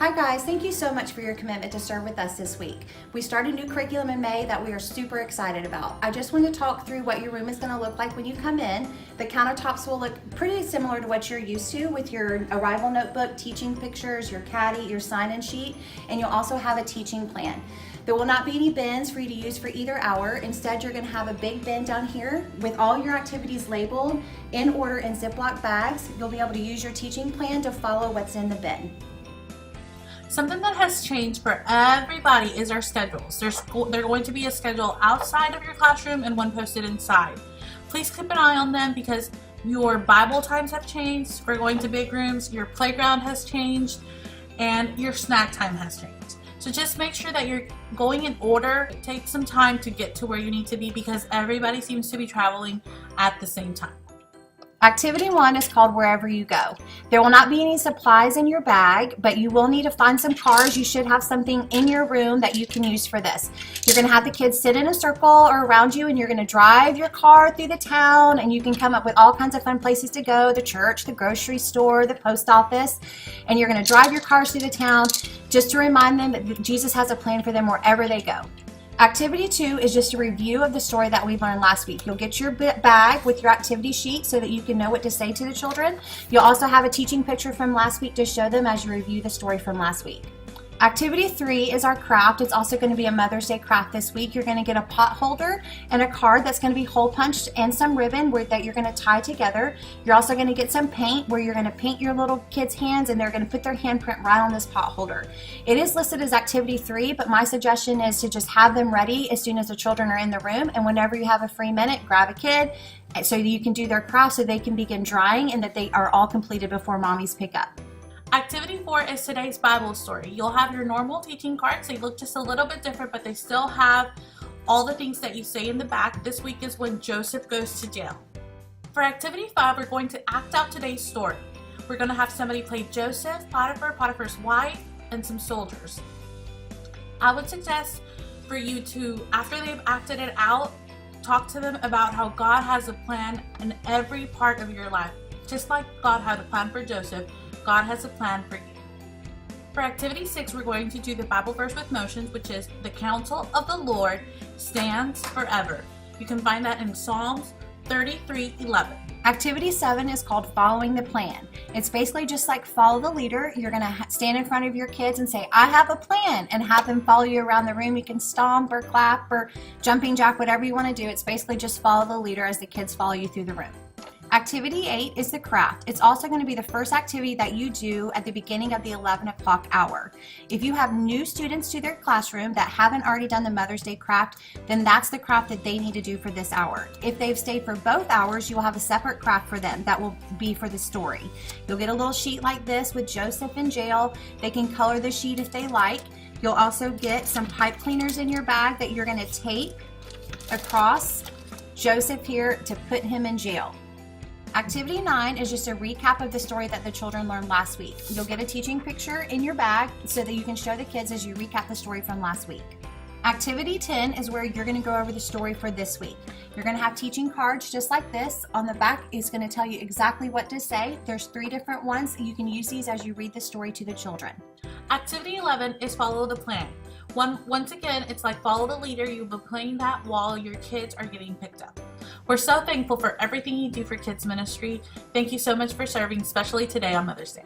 Hi guys, thank you so much for your commitment to serve with us this week. We started a new curriculum in May that we are super excited about. I just want to talk through what your room is going to look like when you come in. The countertops will look pretty similar to what you're used to with your arrival notebook, teaching pictures, your caddy, your sign-in sheet, and you'll also have a teaching plan. There will not be any bins for you to use for either hour. Instead, you're going to have a big bin down here with all your activities labeled in order in Ziploc bags. You'll be able to use your teaching plan to follow what's in the bin. Something that has changed for everybody is our schedules. There's going to be a schedule outside of your classroom and one posted inside. Please keep an eye on them because your Bible times have changed. We're going to big rooms, your playground has changed, and your snack time has changed. So just make sure that you're going in order. Take some time to get to where you need to be because everybody seems to be traveling at the same time. Activity 1 is called Wherever You Go. There will not be any supplies in your bag, but you will need to find some cars. You should have something in your room that you can use for this. You're going to have the kids sit in a circle or around you, and you're going to drive your car through the town, and you can come up with all kinds of fun places to go, the church, the grocery store, the post office, and you're going to drive your cars through the town just to remind them that Jesus has a plan for them wherever they go. Activity 2 is just a review of the story that we learned last week. You'll get your bag with your activity sheet so that you can know what to say to the children. You'll also have a teaching picture from last week to show them as you review the story from last week. Activity 3 is our craft. It's also going to be a Mother's Day craft this week. You're going to get a pot holder and a card that's going to be hole punched and some ribbon that you're going to tie together. You're also going to get some paint where you're going to paint your little kids' hands and they're going to put their handprint right on this pot holder. It is listed as Activity 3, but my suggestion is to just have them ready as soon as the children are in the room, and whenever you have a free minute, grab a kid so that you can do their craft so they can begin drying and that they are all completed before mommies pick up. Activity 4 is today's Bible story. You'll have your normal teaching cards. They look just a little bit different, but they still have all the things that you say in the back. This week is when Joseph goes to jail. For Activity 5, we're going to act out today's story. We're going to have somebody play Joseph, Potiphar, Potiphar's wife, and some soldiers. I would suggest for you to, after they've acted it out, talk to them about how God has a plan in every part of your life. Just like God had a plan for Joseph, God has a plan for you. For Activity 6, we're going to do the Bible verse with motions, which is the counsel of the Lord stands forever. You can find that in Psalms 33:11. Activity 7 is called Following the Plan. It's basically just like follow the leader. You're going to stand in front of your kids and say, I have a plan, and have them follow you around the room. You can stomp or clap or jumping jack, whatever you want to do. It's basically just follow the leader as the kids follow you through the room. Activity 8 is the craft. It's also going to be the first activity that you do at the beginning of the 11 o'clock hour. If you have new students to their classroom that haven't already done the Mother's Day craft, then that's the craft that they need to do for this hour. If they've stayed for both hours, you will have a separate craft for them that will be for the story. You'll get a little sheet like this with Joseph in jail. They can color the sheet if they like. You'll also get some pipe cleaners in your bag that you're going to tape across Joseph here to put him in jail. Activity 9 is just a recap of the story that the children learned last week. You'll get a teaching picture in your bag so that you can show the kids as you recap the story from last week. Activity 10 is where you're going to go over the story for this week. You're going to have teaching cards just like this. On the back is going to tell you exactly what to say. There's 3 different ones. You can use these as you read the story to the children. Activity 11 is follow the plan. Once again, it's like follow the leader. You'll be playing that while your kids are getting picked up. We're so thankful for everything you do for kids ministry. Thank you so much for serving, especially today on Mother's Day.